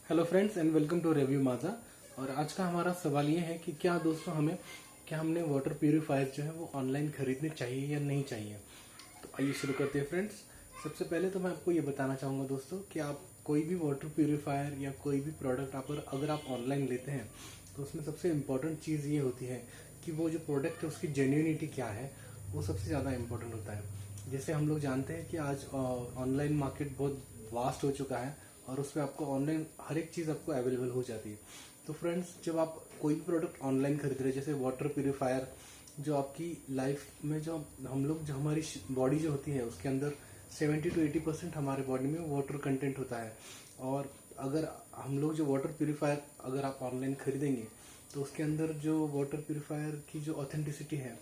Hello friends and welcome to review माजा। और आज का हमारा सवाल ये है कि क्या दोस्तों हमने वाटर प्यूरिफायर जो है वो ऑनलाइन खरीदने चाहिए या नहीं चाहिए। तो आइए शुरू करते हैं फ्रेंड्स। सबसे पहले तो मैं आपको ये बताना चाहूँगा दोस्तों कि आप कोई भी वाटर प्यूरिफायर या कोई भी प्रोडक्ट अगर आप ऑनलाइन लेते हैं तो उसमें सबसे इम्पोर्टेंट चीज़ ये होती है कि वो जो प्रोडक्ट है उसकी जेन्युइनिटी क्या है, वो सबसे ज़्यादा इम्पोर्टेंट होता है। जैसे हम लोग जानते हैं कि आज ऑनलाइन मार्केट बहुत वास्ट हो चुका है और उसमें आपको ऑनलाइन हर एक चीज़ आपको अवेलेबल हो जाती है। तो फ्रेंड्स, जब आप कोई भी प्रोडक्ट ऑनलाइन खरीद रहे हैं, जैसे वाटर प्यूरिफायर, जो आपकी लाइफ में जो हमारी बॉडी जो होती है उसके अंदर 70 to 80% हमारे बॉडी में वाटर कंटेंट होता है। और अगर हम लोग जो वाटर प्यूरिफायर अगर आप ऑनलाइन खरीदेंगे तो उसके अंदर जो वाटर प्यूरिफायर की जो ऑथेंटिसिटी है,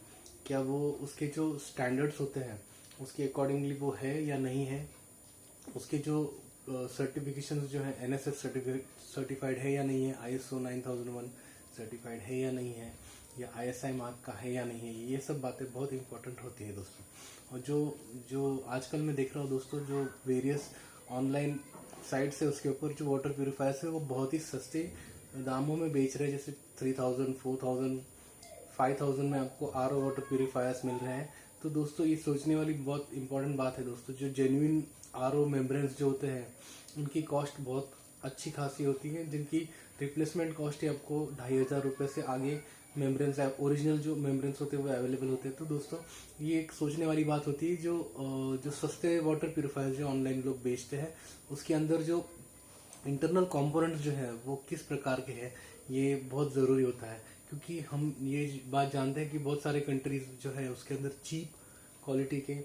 क्या वो उसके जो स्टैंडर्ड्स होते हैं उसके अकॉर्डिंगली वो है या नहीं है, उसके जो सर्टिफिकेशन जो है NSF सर्टिफाइड है या नहीं है, ISO 9001 सर्टिफाइड है या नहीं है, या ISI मार्क का है या नहीं है, ये सब बातें बहुत इंपॉर्टेंट होती है दोस्तों। और जो आजकल मैं देख रहा हूँ दोस्तों, जो वेरियस ऑनलाइन साइट्स है उसके ऊपर जो वाटर प्यूरिफायर्स है वो बहुत ही सस्ते दामों में बेच रहे हैं। जैसे 3000, 4000, 5000 में आपको RO वाटर प्यूरिफायर्स मिल रहे हैं। तो दोस्तों, ये सोचने वाली बहुत इंपॉर्टेंट बात है दोस्तों। जो जेन्युइन RO मेम्ब्रेन्स जो होते हैं उनकी कॉस्ट बहुत अच्छी खासी होती है, जिनकी रिप्लेसमेंट कॉस्ट ही आपको 2500 रुपये से आगे मेम्ब्रेन्स ओरिजिनल जो मेम्ब्रेन्स होते हैं वो अवेलेबल होते हैं। तो दोस्तों, ये एक सोचने वाली बात होती है। जो सस्ते वाटर प्यूरिफायर जो ऑनलाइन लोग बेचते हैं उसके अंदर जो इंटरनल कंपोनेंट्स जो है वो किस प्रकार के हैं, ये बहुत ज़रूरी होता है। क्योंकि हम ये बात जानते हैं कि बहुत सारे कंट्रीज जो है उसके अंदर चीप क्वालिटी के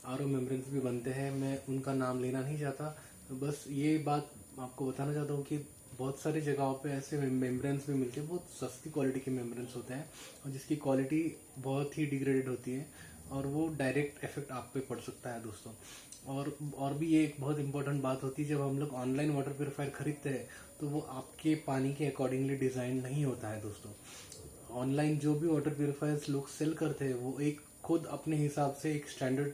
RO मेम्ब्रेन्स भी बनते हैं। मैं उनका नाम लेना नहीं चाहता, तो बस ये बात आपको बताना चाहता हूँ कि बहुत सारी जगहों पे ऐसे मेम्ब्रेन्स भी मिलते हैं, बहुत सस्ती क्वालिटी के मेम्ब्रेन्स होते हैं और जिसकी क्वालिटी बहुत ही डिग्रेडेड होती है और वो डायरेक्ट इफेक्ट आप पे पड़ सकता है दोस्तों। और भी ये एक बहुत इंपॉर्टेंट बात होती है, जब हम लोग ऑनलाइन वाटर प्यूरिफायर खरीदते हैं तो वो आपके पानी के अकॉर्डिंगली डिज़ाइन नहीं होता है दोस्तों। ऑनलाइन जो भी वाटर प्यूरिफायर्स लोग सेल करते हैं वो एक खुद अपने हिसाब से एक स्टैंडर्ड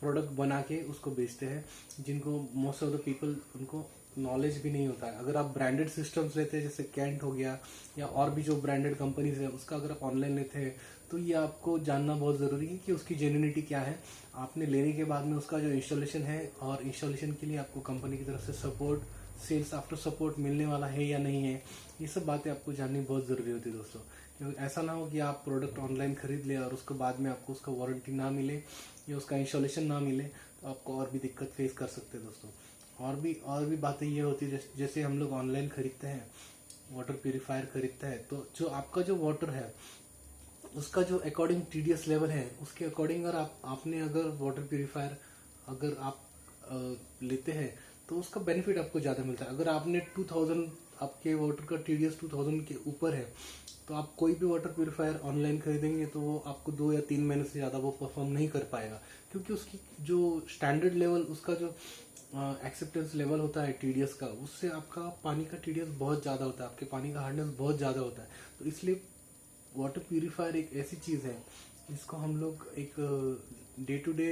प्रोडक्ट बना के उसको बेचते हैं, जिनको मोस्ट ऑफ द पीपल उनको नॉलेज भी नहीं होता है। अगर आप ब्रांडेड सिस्टम्स लेते हैं, जैसे कैंट हो गया या और भी जो ब्रांडेड कंपनीज है, उसका अगर आप ऑनलाइन लेते हैं तो ये आपको जानना बहुत ज़रूरी है कि उसकी जेन्युइनिटी क्या है। आपने लेने के बाद में उसका जो इंस्टॉलेशन है, और इंस्टॉलेशन के लिए आपको कंपनी की तरफ से सपोर्ट, सेल्स आफ्टर सपोर्ट मिलने वाला है या नहीं है, ये सब बातें आपको जाननी बहुत ज़रूरी होती है दोस्तों। क्योंकि ऐसा ना हो कि आप प्रोडक्ट ऑनलाइन खरीद ले और उसके बाद में आपको उसका वारंटी ना मिले या उसका इंस्टॉलेशन ना मिले, तो आपको और भी दिक्कत फेस कर सकते हैं दोस्तों। और भी बातें ये होती है, जैसे हम लोग ऑनलाइन खरीदते हैं, वाटर प्यूरिफायर खरीदते हैं, तो जो आपका जो वाटर है उसका जो अकॉर्डिंग TDS लेवल है उसके अकॉर्डिंग अगर आपने अगर वाटर प्यूरिफायर अगर आप लेते हैं तो उसका बेनिफिट आपको ज़्यादा मिलता है। अगर आपने 2000 आपके वाटर का TDS 2000 के ऊपर है तो आप कोई भी वाटर प्यूरिफायर ऑनलाइन खरीदेंगे तो वो आपको 2 या 3 महीने से ज़्यादा वो परफॉर्म नहीं कर पाएगा, क्योंकि उसकी जो स्टैंडर्ड लेवल, उसका जो एक्सेप्टेंस लेवल होता है TDS का, उससे आपका पानी का TDS बहुत ज़्यादा होता है, आपके पानी का हार्डनेस बहुत ज़्यादा होता है। तो इसलिए वाटर प्यूरिफायर एक ऐसी चीज़ है जिसको हम लोग एक डे टू डे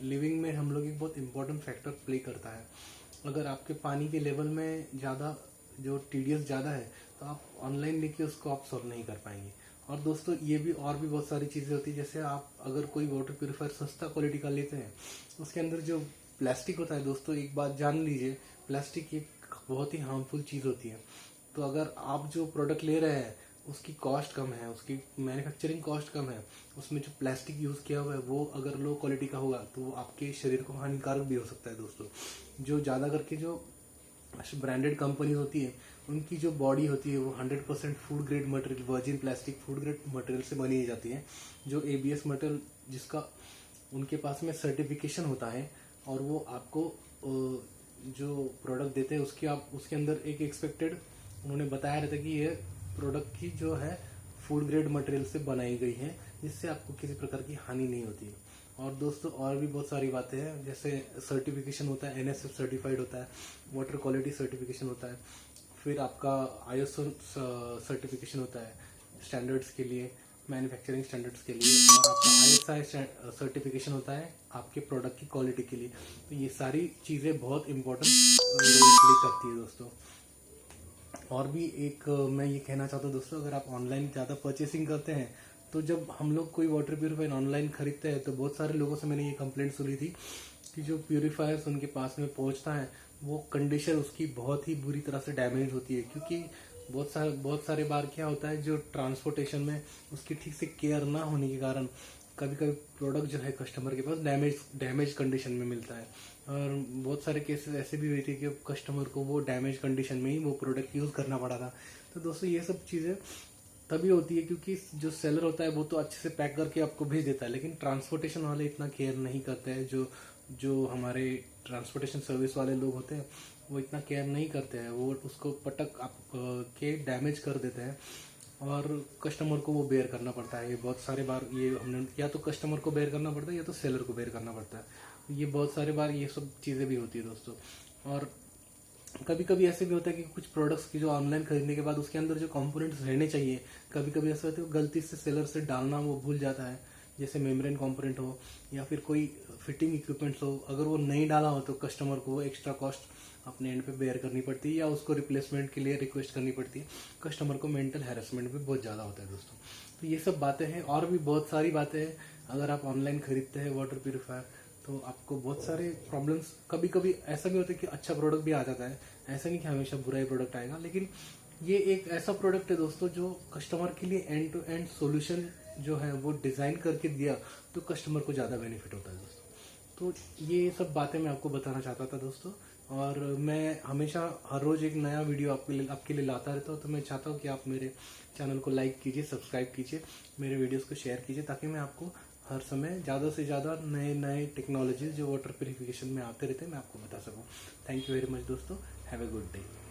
लिविंग में हम लोग एक बहुत इंपॉर्टेंट फैक्टर प्ले करता है। अगर आपके पानी के लेवल में ज़्यादा जो TDS ज़्यादा है तो आप ऑनलाइन लेके उसको आप सॉल्व नहीं कर पाएंगे। और दोस्तों, ये भी और भी बहुत सारी चीज़ें होती है। जैसे आप अगर कोई वाटर प्यूरिफायर सस्ता क्वालिटी का लेते हैं, उसके अंदर जो प्लास्टिक होता है दोस्तों, एक बात जान लीजिए, प्लास्टिक एक बहुत ही हार्मफुल चीज़ होती है। तो अगर आप जो प्रोडक्ट ले रहे हैं उसकी कॉस्ट कम है, उसकी मैन्युफैक्चरिंग कॉस्ट कम है, उसमें जो प्लास्टिक यूज़ किया हुआ है वो अगर लो क्वालिटी का होगा तो वो आपके शरीर को हानिकारक भी हो सकता है दोस्तों। जो ज़्यादा करके जो ब्रांडेड कंपनीज होती है उनकी जो बॉडी होती है वो 100% food grade material, virgin plastic food grade material से बनी जाती है। जो ABS मटेरियल जिसका उनके पास में सर्टिफिकेशन होता है, और वो आपको जो प्रोडक्ट देते हैं उसके अंदर एक एक्सपेक्टेड उन्होंने बताया रहता है कि ये प्रोडक्ट की जो है फूड ग्रेड मटेरियल से बनाई गई है, जिससे आपको किसी प्रकार की हानि नहीं होती है। और दोस्तों, और भी बहुत सारी बातें हैं, जैसे सर्टिफिकेशन होता है, NSF सर्टिफाइड होता है, वाटर क्वालिटी सर्टिफिकेशन होता है, फिर आपका ISO सर्टिफिकेशन होता है स्टैंडर्ड्स के लिए, मैन्युफैक्चरिंग स्टैंडर्ड्स के लिए, और आपका ISI सर्टिफिकेशन होता है आपके प्रोडक्ट की क्वालिटी के लिए। तो ये सारी चीज़ें बहुत इंपॉर्टेंट रोल प्ले करती है दोस्तों। और भी एक मैं ये कहना चाहता हूँ दोस्तों, अगर आप ऑनलाइन ज़्यादा परचेसिंग करते हैं तो जब हम लोग कोई वाटर प्यूरिफायर ऑनलाइन खरीदते हैं तो बहुत सारे लोगों से मैंने ये कंप्लेंट सुनी थी कि जो प्यूरीफायर्स उनके पास में पहुंचता है वो कंडीशन उसकी बहुत ही बुरी तरह से डैमेज होती है, क्योंकि बहुत सारे बार क्या होता है जो ट्रांसपोर्टेशन में उसकी ठीक से केयर ना होने के कारण कभी कभी प्रोडक्ट जो है कस्टमर के पास डैमेज कंडीशन में मिलता है। और बहुत सारे केसेस ऐसे भी हुए थे कि कस्टमर को वो डैमेज कंडीशन में ही वो प्रोडक्ट यूज़ करना पड़ा था। तो दोस्तों ये सब चीज़ें तभी होती है क्योंकि जो सेलर होता है वो तो अच्छे से पैक करके आपको भेज देता है, लेकिन ट्रांसपोर्टेशन वाले इतना केयर नहीं करते हैं। जो हमारे ट्रांसपोर्टेशन सर्विस वाले लोग होते हैं वो इतना केयर नहीं करते हैं, वो उसको पटक आप के डैमेज कर देते हैं और कस्टमर को वो बेयर करना पड़ता है। ये बहुत सारे बार ये हमने या तो कस्टमर को बेयर करना पड़ता है या तो सेलर को बेयर करना पड़ता है। ये बहुत सारे बार ये सब चीज़ें भी होती है दोस्तों। और कभी कभी ऐसे भी होता है कि कुछ प्रोडक्ट्स की जो ऑनलाइन खरीदने के बाद उसके अंदर जो कंपोनेंट्स रहने चाहिए, कभी कभी ऐसा होता है गलती से सेलर से डालना वो भूल जाता है, जैसे मेम्ब्रेन कंपोनेंट हो या फिर कोई फिटिंग इक्विपमेंट्स हो। अगर वो नहीं डाला हो तो कस्टमर को एक्स्ट्रा कॉस्ट अपने एंड पे बेयर करनी पड़ती है या उसको रिप्लेसमेंट के लिए रिक्वेस्ट करनी पड़ती है। कस्टमर को मेंटल हैरेसमेंट भी बहुत ज़्यादा होता है दोस्तों। तो ये सब बातें हैं और भी बहुत सारी बातें हैं। अगर आप ऑनलाइन खरीदते हैं वाटर प्यूरीफायर तो आपको बहुत सारे प्रॉब्लम्स, कभी कभी ऐसा भी होता है कि अच्छा प्रोडक्ट भी आ जाता है, ऐसा नहीं कि हमेशा बुरा ही प्रोडक्ट आएगा, लेकिन ये एक ऐसा प्रोडक्ट है दोस्तों जो कस्टमर के लिए एंड टू एंड सॉल्यूशन जो है वो डिज़ाइन करके दिया तो कस्टमर को ज़्यादा बेनिफिट होता है दोस्तों। तो ये सब बातें मैं आपको बताना चाहता था दोस्तों। और मैं हमेशा हर रोज़ एक नया वीडियो आपके लिए लाता रहता हूँ। तो मैं चाहता हूँ कि आप मेरे चैनल को लाइक कीजिए, सब्सक्राइब कीजिए, मेरे वीडियोस को शेयर कीजिए, ताकि मैं आपको हर समय ज़्यादा से ज़्यादा नए नए टेक्नोलॉजीज जो वाटर प्यूरिफिकेशन में आते रहते हैं मैं आपको बता सकूँ। थैंक यू वेरी मच दोस्तों। Have a good day.